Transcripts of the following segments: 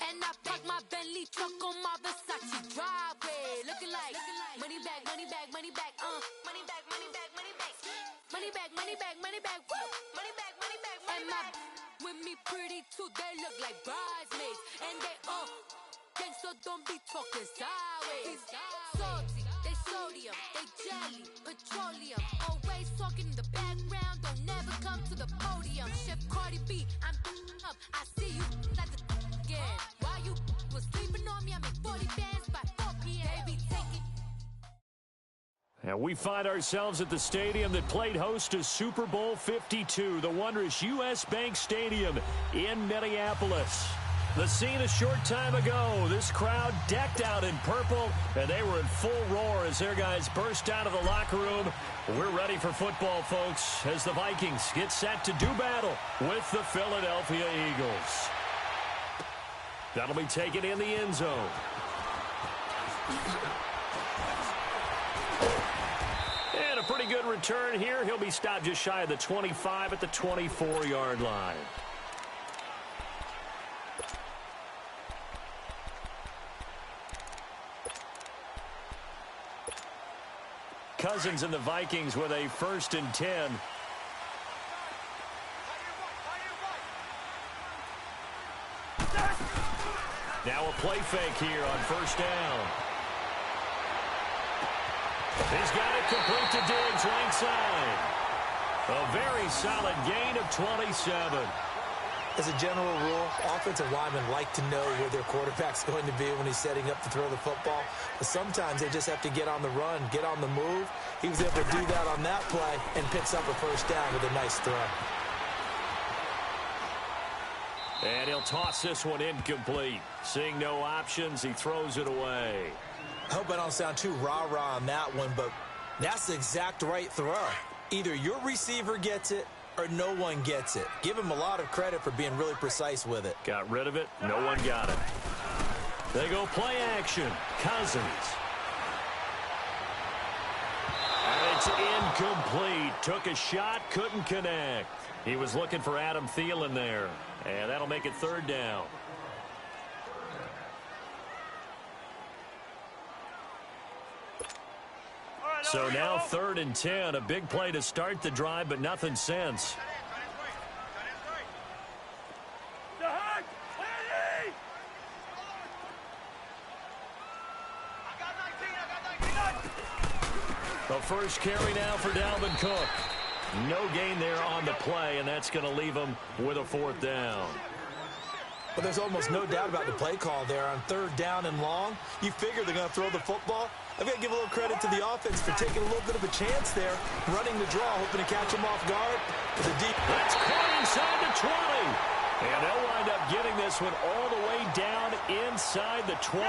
And I park my Bentley truck on my Versace driveway. Looking like money back, money back, money back, money back, money back, money back, money back, money back, money back, woo, money back, money back, money back. With me pretty too, they look like bridesmaids, and they gang, so don't be talking sideways. Salty, they sodium, they jelly, petroleum. Always talking in the background, don't never come to the podium. Chef Cardi B, I'm up. I see you like the again. While you was sleeping on me, I make 40 bands by 4 p.m. They be taking. And we find ourselves at the stadium that played host to Super Bowl 52, the wondrous U.S. Bank Stadium in Minneapolis. The scene a short time ago, this crowd decked out in purple, and they were in full roar as their guys burst out of the locker room. We're ready for football, folks, as the Vikings get set to do battle with the Philadelphia Eagles. That'll be taken in the end zone. And a pretty good return here. He'll be stopped just shy of the 25 at the 24-yard line. Cousins and the Vikings with a 1st and 10. Now a play fake here on 1st down. He's got it complete to Diggs, right side. A very solid gain of 27. As a general rule, offensive linemen like to know where their quarterback's going to be when he's setting up to throw the football. But sometimes they just have to get on the run, get on the move. He was able to do that on that play and picks up a 1st down with a nice throw. And he'll toss this one incomplete. Seeing no options, he throws it away. I hope I don't sound too rah-rah on that one, but that's the exact right throw. Either your receiver gets it or no one gets it. Give him a lot of credit for being really precise with it. Got rid of it. No one got it. They go play action. Cousins. And it's incomplete. Took a shot, couldn't connect. He was looking for Adam Thielen there. And that'll make it 3rd down. So now 3rd and 10. A big play to start the drive, but nothing since. The first carry now for Dalvin Cook. No gain there on the play, and that's going to leave him with a 4th down. But there's almost no doubt about the play call there. On 3rd down and long, you figure they're going to throw the football. I've got to give a little credit to the offense for taking a little bit of a chance there, running the draw, hoping to catch him off guard. With a deep. That's caught inside the 20. And they'll wind up getting this one all the way down inside the 20.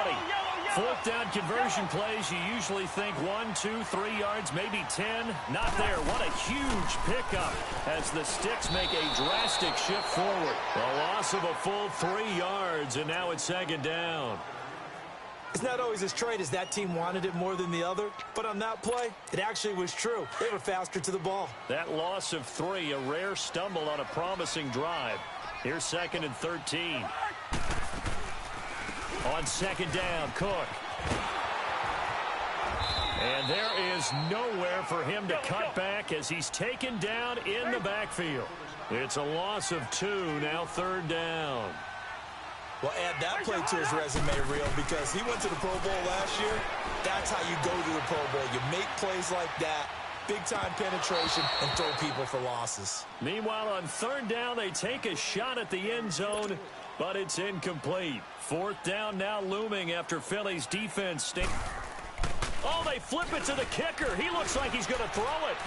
4th down conversion plays, you usually think 1, 2, 3 yards, maybe 10. Not there. What a huge pickup as the Sticks make a drastic shift forward. A loss of a full 3 yards, and now it's 2nd down. It's not always as straight as that team wanted it more than the other, but on that play, it actually was true. They were faster to the ball. That loss of 3, a rare stumble on a promising drive. Here's 2nd and 13. On 2nd down, Cook. And there is nowhere for him to cut back as he's taken down in the backfield. It's a loss of 2, now 3rd down. Well, add that play to his resume, Real, because he went to the Pro Bowl last year. That's how you go to the Pro Bowl. You make plays like that, big-time penetration, and throw people for losses. Meanwhile, on 3rd down, they take a shot at the end zone, but it's incomplete. 4th down now looming after Philly's defense. Oh, they flip it to the kicker. He looks like he's going to throw it.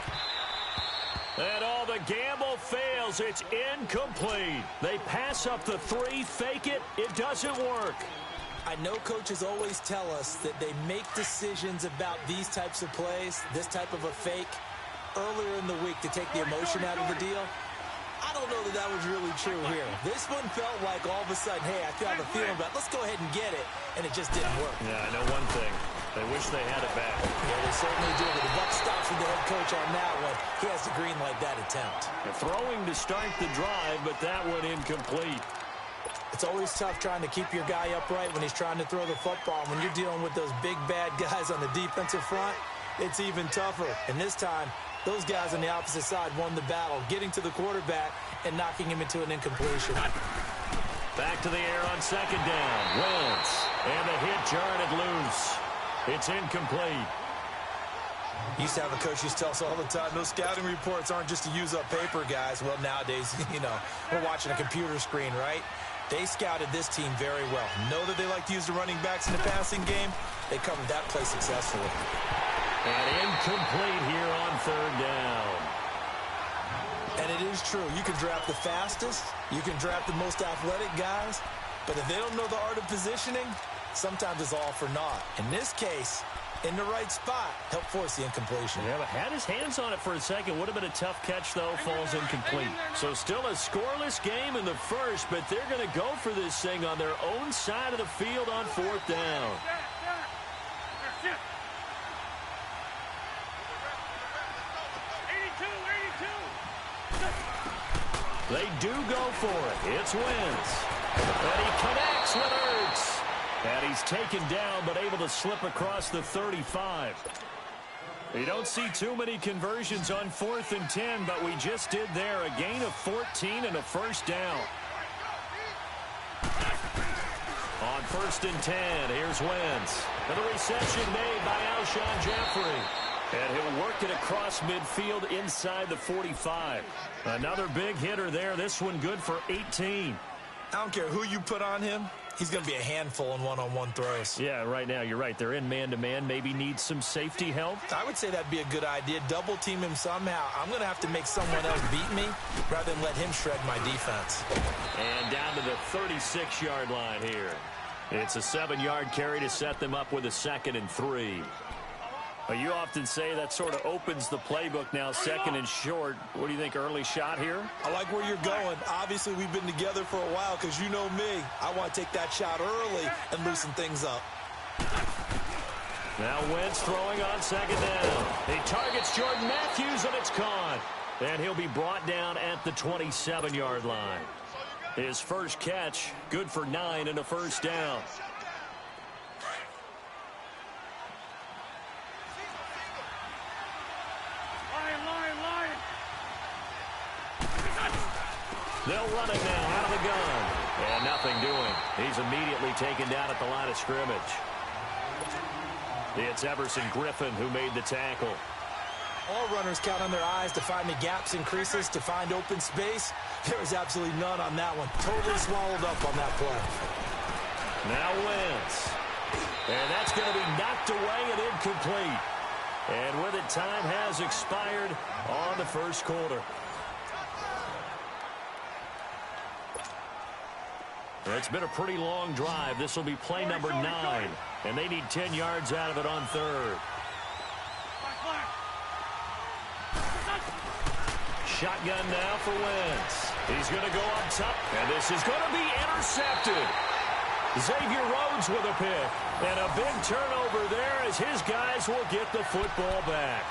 And all the gamble fails. It's incomplete. They pass up the 3, fake it. It doesn't work. I know coaches always tell us that they make decisions about these types of plays, this type of a fake, earlier in the week to take the emotion out of the deal. I don't know that that was really true here. This one felt like all of a sudden, hey, I have a feeling about let's go ahead and get it, and it just didn't work. Yeah, I know one thing. They wish they had it back. Yeah, they certainly do, but the buck stops with the head coach on that one. He has to green light that attempt. Throwing to start the drive, but that one incomplete. It's always tough trying to keep your guy upright when he's trying to throw the football. When you're dealing with those big, bad guys on the defensive front, it's even tougher. And this time, those guys on the opposite side won the battle, getting to the quarterback and knocking him into an incompletion. Back to the air on second down. Wentz. And the hit jarred it loose. It's incomplete. Used to have a coach used to tell us all the time, those scouting reports aren't just to use up paper, guys. Well, nowadays, we're watching a computer screen, right? They scouted this team very well. Know that they like to use the running backs in the passing game. They covered that play successfully. And incomplete here on third down. And it is true. You can draft the fastest. You can draft the most athletic guys. But if they don't know the art of positioning, sometimes it's all for naught. In this case, in the right spot, help force the incompletion. Yeah, but had his hands on it for a second. Would have been a tough catch, though. Falls incomplete. So still a scoreless game in the first, but they're going to go for this thing on their own side of the field on fourth down. They do go for it. It's Wentz. And he connects with Ertz. And he's taken down, but able to slip across the 35. You don't see too many conversions on 4th and 10, but we just did there. A gain of 14 and a first down. On 1st and 10, here's Wentz. And the reception made by Alshon Jeffrey. And he'll work it across midfield inside the 45. Another big hitter there. This one good for 18. I don't care who you put on him. He's going to be a handful in one-on-one throws. Yeah, right now, you're right. They're in man-to-man. Maybe need some safety help. I would say that'd be a good idea. Double-team him somehow. I'm going to have to make someone else beat me rather than let him shred my defense. And down to the 36-yard line here. It's a 7-yard carry to set them up with a 2nd and 3. You often say that sort of opens the playbook now, 2nd and short. What do you think, early shot here? I like where you're going. Obviously, we've been together for a while because you know me. I want to take that shot early and loosen things up. Now Wentz throwing on 2nd down. He targets Jordan Matthews, and it's caught. And he'll be brought down at the 27-yard line. His first catch, good for 9 and a first down. They'll run it now out of the gun. And nothing doing. He's immediately taken down at the line of scrimmage. It's Everson Griffin who made the tackle. All runners count on their eyes to find the gaps and creases, to find open space. There was absolutely none on that one. Totally swallowed up on that play. Now Wentz. And that's going to be knocked away and incomplete. And with it, time has expired on the first quarter. It's been a pretty long drive. This will be play number 9. And they need 10 yards out of it on 3rd. Shotgun now for Wentz. He's going to go up top. And this is going to be intercepted. Xavier Rhodes with a pick. And a big turnover there as his guys will get the football back.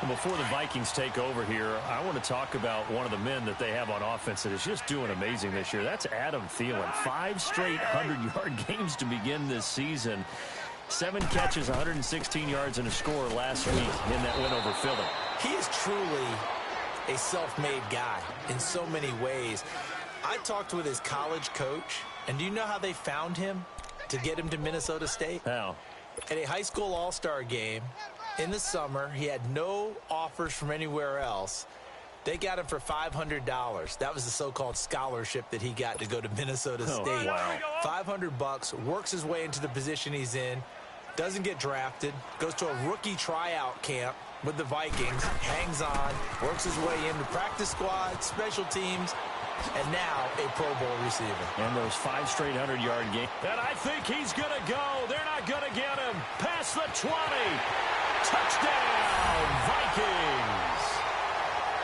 Before the Vikings take over here, I want to talk about one of the men that they have on offense that is just doing amazing this year. That's Adam Thielen. 5 straight 100-yard games to begin this season. 7 catches, 116 yards, and a score last week in that win over Philly. He is truly a self-made guy in so many ways. I talked with his college coach, and do you know how they found him to get him to Minnesota State? How? At a high school all-star game in the summer, he had no offers from anywhere else. They got him for $500. That was the so-called scholarship that he got to go to Minnesota State. Wow. $500, works his way into the position he's in, doesn't get drafted, goes to a rookie tryout camp with the Vikings, hangs on, works his way into practice squad, special teams, and now a Pro Bowl receiver. And those 5 straight 100-yard games. And I think he's going to go. They're not going to get him. Past the 20. Touchdown, Vikings.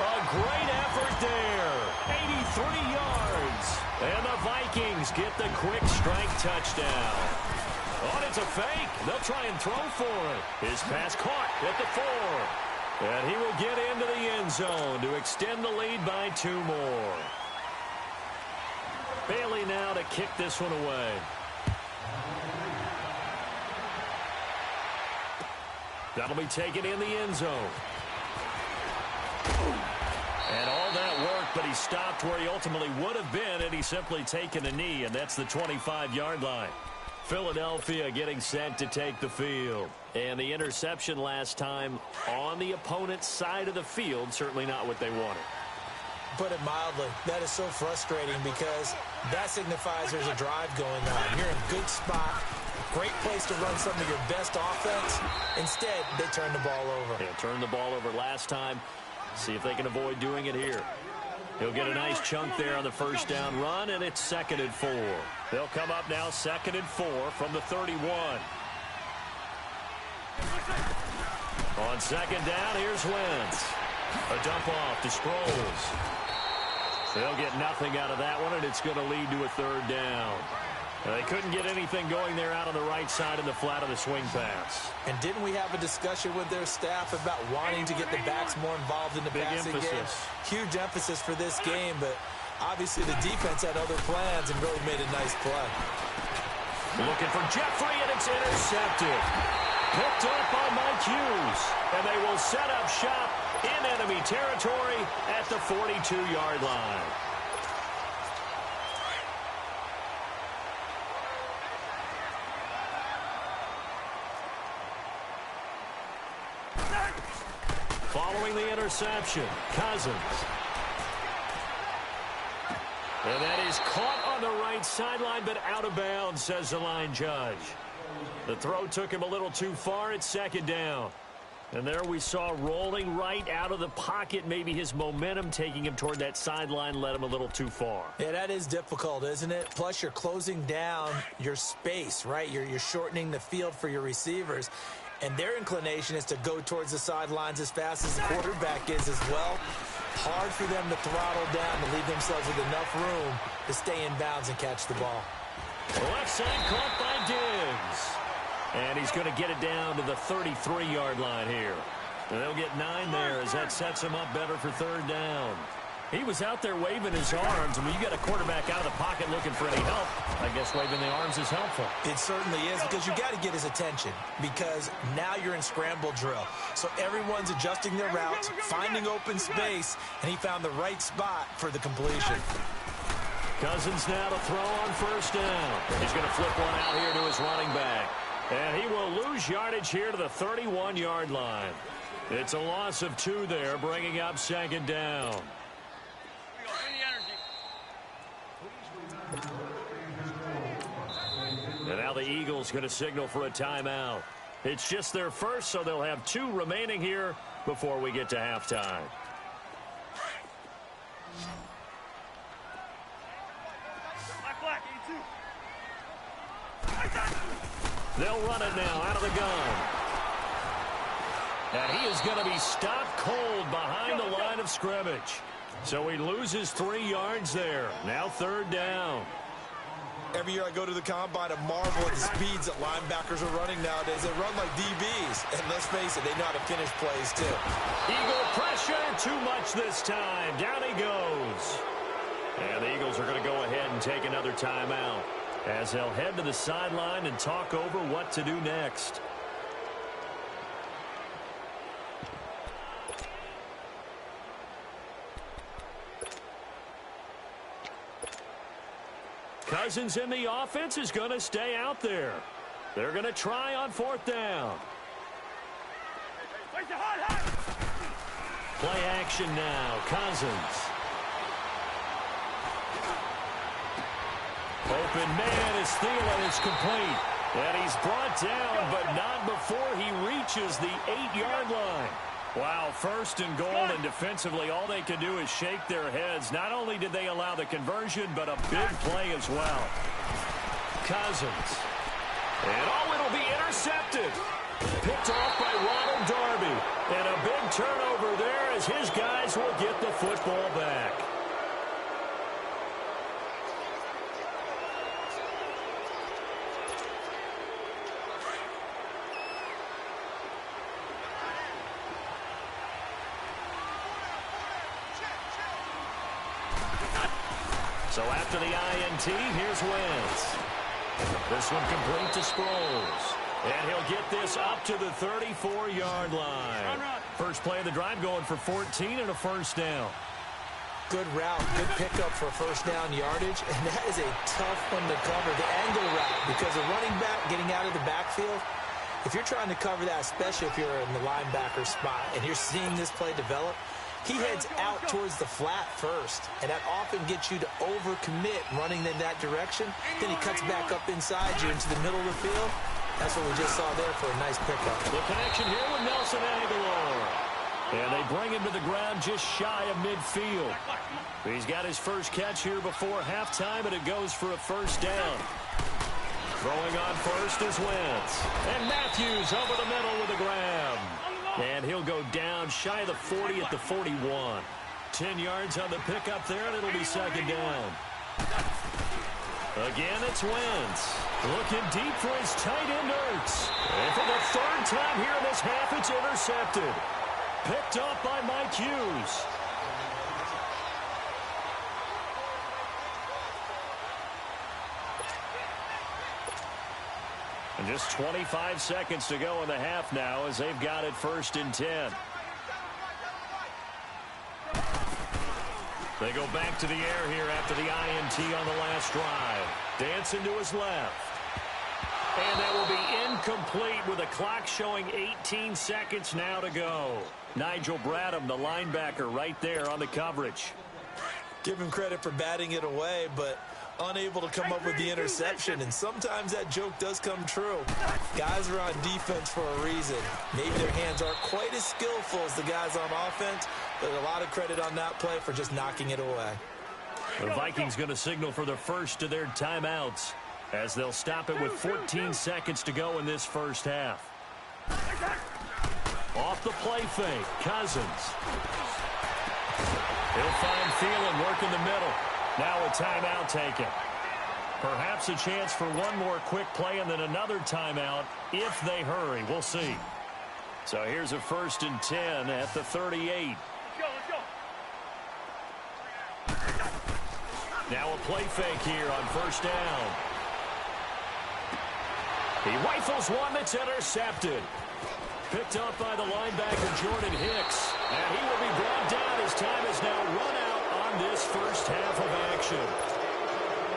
A great effort there. 83 yards. And the Vikings get the quick strike touchdown. Oh, it's a fake. They'll try and throw for it. His pass caught at the 4. And he will get into the end zone to extend the lead by 2 more. Bailey now to kick this one away. That'll be taken in the end zone. And all that work, but he stopped where he ultimately would have been had he simply taken a knee, and that's the 25-yard line. Philadelphia getting set to take the field. And the interception last time on the opponent's side of the field, certainly not what they wanted. Put it mildly, that is so frustrating because that signifies there's a drive going on. You're in a good spot, great place to run some of your best offense. Instead, they turn the ball over. Yeah, turned the ball over last time. See if they can avoid doing it here. He'll get a nice chunk there on the first down run, and it's 2nd and 4. They'll come up now 2nd and 4 from the 31. On 2nd down, here's Wentz. A dump off to Sproles. They'll get nothing out of that one, and it's going to lead to a 3rd down. They couldn't get anything going there out on the right side in the flat of the swing pass. And didn't we have a discussion with their staff about wanting to get the backs more involved in the passing game? Huge emphasis for this game, but obviously the defense had other plans and really made a nice play. Looking for Jeffrey, and it's intercepted. Picked up by Mike Hughes, and they will set up shop in enemy territory at the 42-yard line. Following the interception, Cousins. And that is caught on the right sideline, but out of bounds, says the line judge. The throw took him a little too far. It's 2nd down. And there we saw rolling right out of the pocket. Maybe his momentum taking him toward that sideline led him a little too far. Yeah, that is difficult, isn't it? Plus, you're closing down your space, right? You're shortening the field for your receivers. And their inclination is to go towards the sidelines as fast as the quarterback is as well. Hard for them to throttle down to leave themselves with enough room to stay in bounds and catch the ball. Left side caught by Diggs. And he's going to get it down to the 33-yard line here. And they'll get 9 there as that sets him up better for 3rd down. He was out there waving his arms, and when you got a quarterback out of the pocket looking for any help, I guess waving the arms is helpful. It certainly is, because you got to get his attention, because now you're in scramble drill. So everyone's adjusting their routes, finding open space, and he found the right spot for the completion. Cousins now to throw on 1st down. He's going to flip one out here to his running back. And he will lose yardage here to the 31-yard line. It's a loss of 2 there, bringing up 2nd down. And now the Eagles going to signal for a timeout. It's just their first, so they'll have 2 remaining here before we get to halftime. They'll run it now out of the gun. And he is going to be stopped cold behind the line of scrimmage. So he loses 3 yards there. Now 3rd down. Every year I go to the combine and marvel at the speeds that linebackers are running nowadays. They run like DBs. And let's face it, they know how to finish plays too. Eagle pressure, too much this time. Down he goes. And the Eagles are going to go ahead and take another timeout as they'll head to the sideline and talk over what to do next. Cousins in the offense is going to stay out there. They're going to try on 4th down. Play action now. Cousins. Open man as Thielen is complete. And he's brought down, but not before he reaches the 8-yard line. Wow, 1st and goal, and defensively all they can do is shake their heads. Not only did they allow the conversion, but a big play as well. Cousins. And it'll be intercepted. Picked off by Ronald Darby. And a big turnover there as his guys will get the football back. So after the INT, here's Wentz. This one complete to Sproles. And he'll get this up to the 34-yard line. First play of the drive going for 14 and a first down. Good route, good pickup for first down yardage, and that is a tough one to cover, the angle route, because a running back getting out of the backfield, if you're trying to cover that, especially if you're in the linebacker spot and you're seeing this play develop, he heads out towards the flat first, and that often gets you to overcommit running in that direction. Then he cuts back up inside you into the middle of the field. That's what we just saw there for a nice pickup. The connection here with Nelson Aguilar. And they bring him to the ground just shy of midfield. He's got his first catch here before halftime, and it goes for a first down. Throwing on first is Wentz. And Matthews over the middle with a grab. And he'll go down shy of the 40 at the 41. 10 yards on the pickup there, and it'll be second down. Again, it's Wentz. Looking deep for his tight end, Ertz. And for the third time here in this half, it's intercepted. Picked up by Mike Hughes. And just 25 seconds to go in the half now as they've got it first and 10. They go back to the air here after the INT on the last drive. Dancing to his left. And that will be incomplete with the clock showing 18 seconds now to go. Nigel Bradham, the linebacker, right there on the coverage. Give him credit for batting it away, but unable to come up with the interception. And sometimes that joke does come true. Guys are on defense for a reason. Maybe their hands aren't quite as skillful as the guys on offense, but a lot of credit on that play for just knocking it away. The Vikings going to signal for the first of their timeouts as they'll stop it with 14 seconds to go in this first half. Off the play fake, Cousins. He'll find Thielen working the middle. Now a timeout taken. Perhaps a chance for one more quick play and then another timeout if they hurry. We'll see. So here's a first and 10 at the 38. Now a play fake here on first down. He rifles one that's intercepted. Picked up by the linebacker, Jordan Hicks. And he will be brought down. His time is now run out on this first half of action.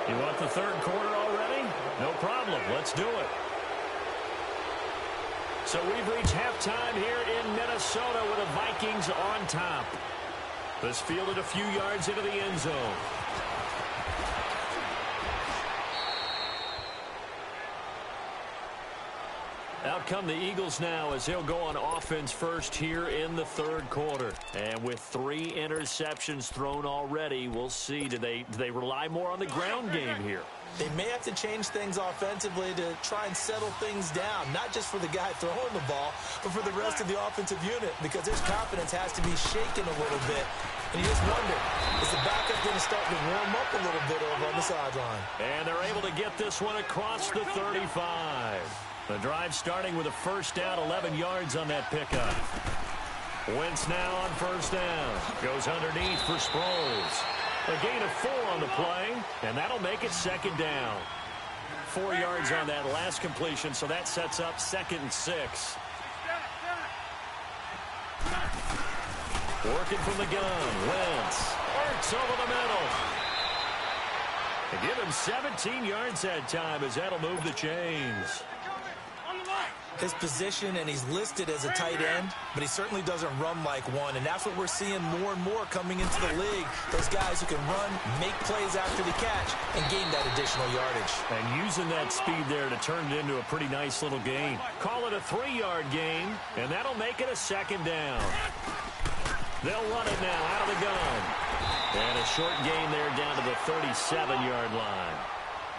You want the third quarter already? No problem. Let's do it. So we've reached halftime here in Minnesota with the Vikings on top. This fielded a few yards into the end zone. Out come the Eagles now as they'll go on offense first here in the third quarter. And with 3 interceptions thrown already, we'll see. Do they rely more on the ground game here? They may have to change things offensively to try and settle things down, not just for the guy throwing the ball, but for the rest of the offensive unit, because his confidence has to be shaken a little bit. And you just wonder, is the backup going to start to warm up a little bit over on the sideline? And they're able to get this one across the 35. The drive starting with a first down, 11 yards on that pickup. Wentz now on first down. Goes underneath for Sproles. A gain of 4 on the play, and that'll make it second down. 4 yards on that last completion, so that sets up second and 6. Working from the gun, Wentz. Ertz over the middle. They give him 17 yards that time as that'll move the chains. His position, and he's listed as a tight end, but he certainly doesn't run like one, and that's what we're seeing more and more coming into the league. Those guys who can run, make plays after the catch, and gain that additional yardage. And using that speed there to turn it into a pretty nice little gain. Call it a 3-yard gain, and that'll make it a second down. They'll run it now out of the gun. And a short gain there down to the 37-yard line.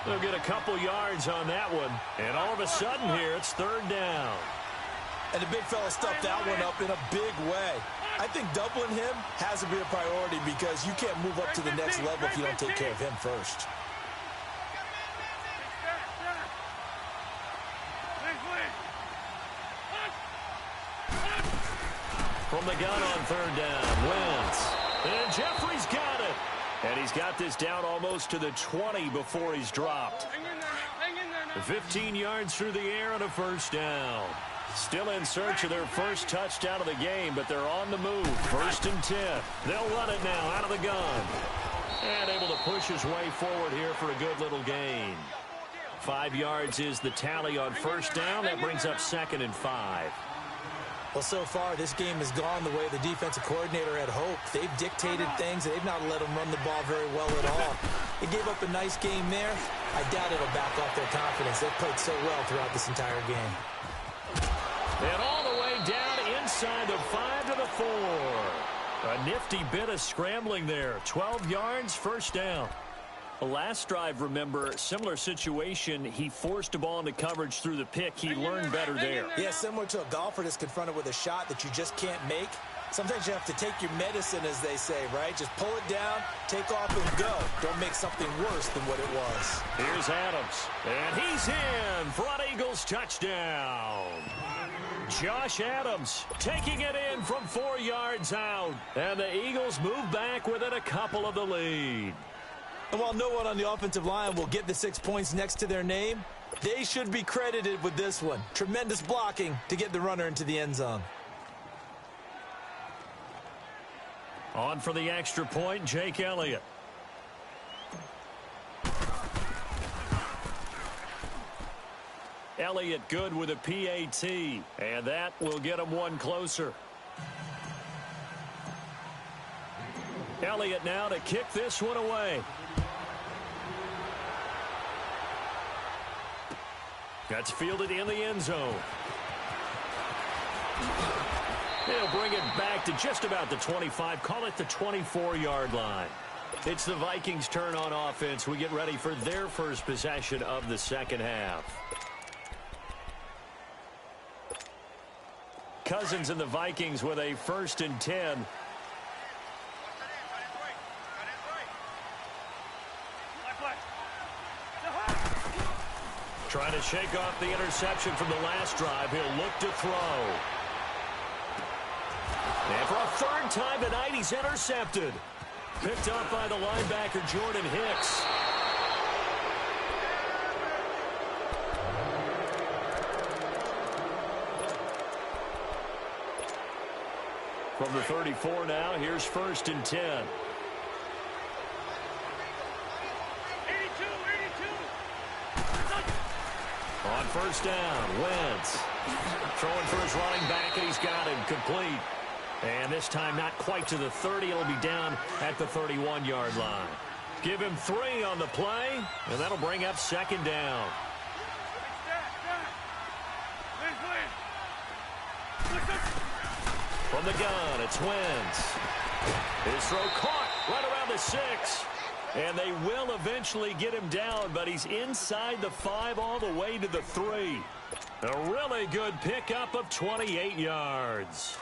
They'll get a couple yards on that one. And all of a sudden here, it's third down. And the big fella stuffed that one up in a big way. I think doubling him has to be a priority because you can't move up to the next level if you don't take care of him first. From the gun on third down, Wentz. And Jeffrey's got it. And he's got this down almost to the 20 before he's dropped. 15 yards through the air and a first down. Still in search of their first touchdown of the game, but they're on the move. 1st and 10. They'll run it now out of the gun. And able to push his way forward here for a good little gain. 5 yards is the tally on first down. That brings up 2nd and 5. Well, so far, this game has gone the way the defensive coordinator had hoped. They've dictated things. They've not let them run the ball very well at all. They gave up a nice game there. I doubt it'll back off their confidence. They've played so well throughout this entire game. And all the way down inside the 5 to the 4. A nifty bit of scrambling there. 12 yards, first down. The last drive, remember, similar situation. He forced a ball into coverage through the pick. He learned better there. Yeah, similar to a golfer that's confronted with a shot that you just can't make. Sometimes you have to take your medicine, as they say, right? Just pull it down, take off, and go. Don't make something worse than what it was. Here's Adams. And he's in for an Eagles touchdown. Josh Adams taking it in from 4 yards out. And the Eagles move back within a couple of the lead. And while no one on the offensive line will get the 6 points next to their name, they should be credited with this one. Tremendous blocking to get the runner into the end zone. On for the extra point, Jake Elliott. Elliott good with a PAT, and that will get him one closer. Elliott now to kick this one away. That's fielded in the end zone. They'll bring it back to just about the 25. Call it the 24-yard line. It's the Vikings' turn on offense. We get ready for their first possession of the second half. Cousins and the Vikings with a 1st and 10. Trying to shake off the interception from the last drive. He'll look to throw. And for a 3rd time tonight, he's intercepted. Picked up by the linebacker, Jordan Hicks. From the 34 now, here's 1st and 10. On first down, Wentz throwing for his running back, and he's got him complete. And this time not quite to the 30. It'll be down at the 31-yard line. Give him 3 on the play, and that'll bring up 2nd down. From the gun, it's Wentz. His throw caught right around the 6. And they will eventually get him down, but he's inside the 5 all the way to the 3. A really good pickup of 28 yards.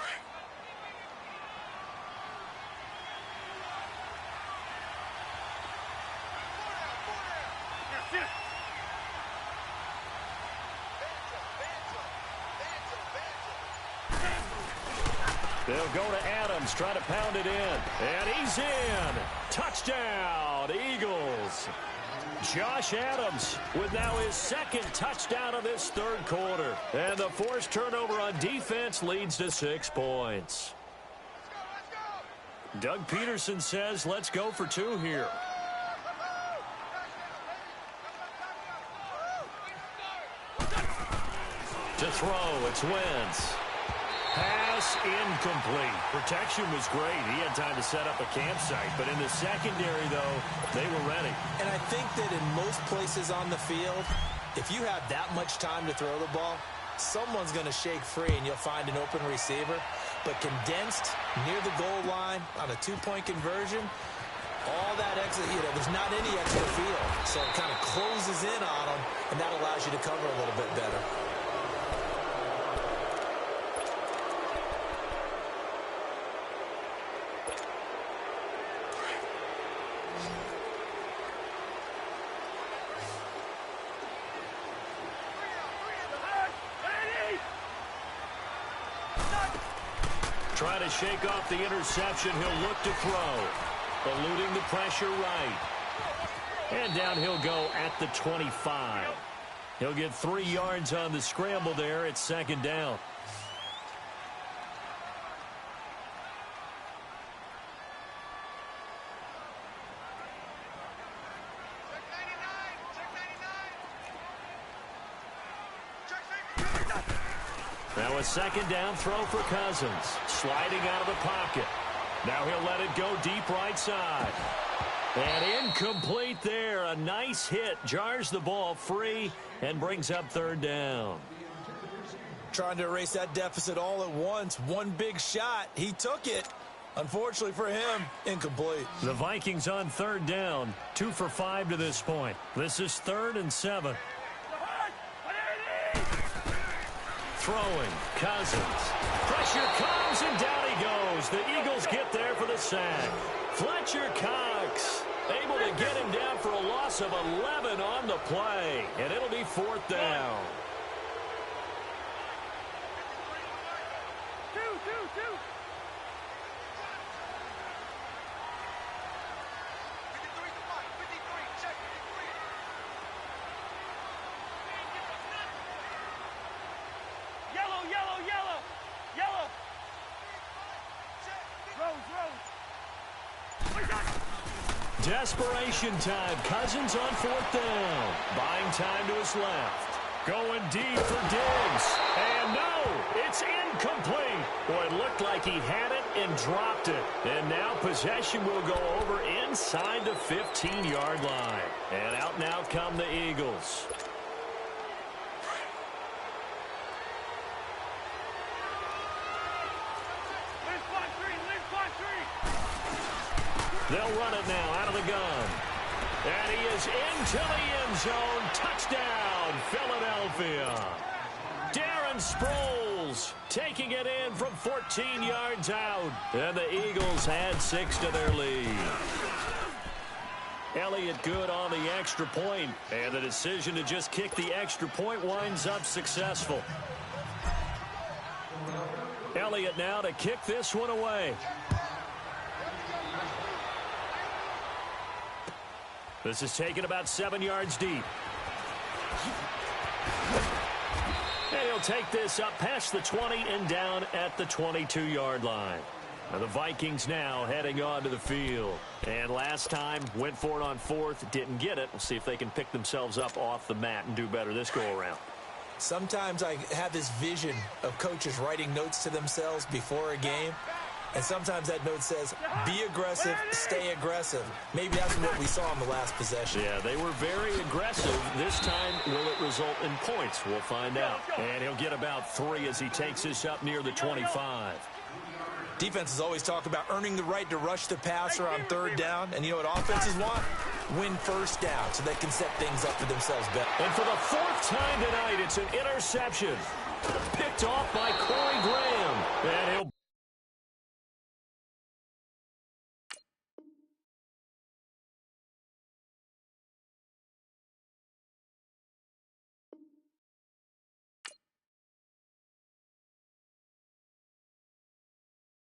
They'll go to Adams, try to pound it in. And he's in. Touchdown, Eagles. Josh Adams with now his 2nd touchdown of this 3rd quarter. And the forced turnover on defense leads to 6 points. Doug Peterson says, let's go for 2 here. To throw, it's Wentz. Pass incomplete. Protection was great. He had time to set up a campsite. But in the secondary, though, they were ready. And I think that in most places on the field, if you have that much time to throw the ball, someone's going to shake free and you'll find an open receiver. But condensed near the goal line on a 2-point conversion, all that extra, there's not any extra field. So it kind of closes in on them, and that allows you to cover a little bit better. Trying to shake off the interception. He'll look to throw. eluding the pressure right. And down he'll go at the 25. He'll get 3 yards on the scramble there. It's second down. Now a second down throw for Cousins. Sliding out of the pocket. Now he'll let it go deep right side. And incomplete there. A nice hit. Jars the ball free and brings up third down. Trying to erase that deficit all at once. One big shot. He took it. Unfortunately for him, incomplete. The Vikings on third down. 2 for 5 to this point. This is 3rd and 7. Throwing, Cousins. Pressure comes, and down he goes. The Eagles get there for the sack. Fletcher Cox able to get him down for a loss of 11 on the play. And it'll be 4th down. Desperation time. Cousins on 4th down. Buying time to his left. Going deep for Diggs. And no, it's incomplete. Boy, it looked like he had it and dropped it. And now possession will go over inside the 15-yard line. And out and out come the Eagles. They'll run it now out of the gun. And he is into the end zone. Touchdown, Philadelphia. Darren Sproles taking it in from 14 yards out. And the Eagles add 6 to their lead. Elliott good on the extra point. And the decision to just kick the extra point winds up successful. Elliott now to kick this one away. This is taken about 7 yards deep. And he'll take this up past the 20 and down at the 22-yard line. Now the Vikings now heading on to the field. And last time went for it on 4th, didn't get it. We'll see if they can pick themselves up off the mat and do better this go-around. Sometimes I have this vision of coaches writing notes to themselves before a game. And sometimes that note says, be aggressive, stay aggressive. Maybe that's what we saw in the last possession. Yeah, they were very aggressive. This time, will it result in points? We'll find out. And he'll get about 3 as he takes this up near the 25. Defenses always talk about earning the right to rush the passer on 3rd down. And you know what offenses want? Win 1st down so they can set things up for themselves better. And for the 4th time tonight, it's an interception. Picked off by Corey Graham. And he'll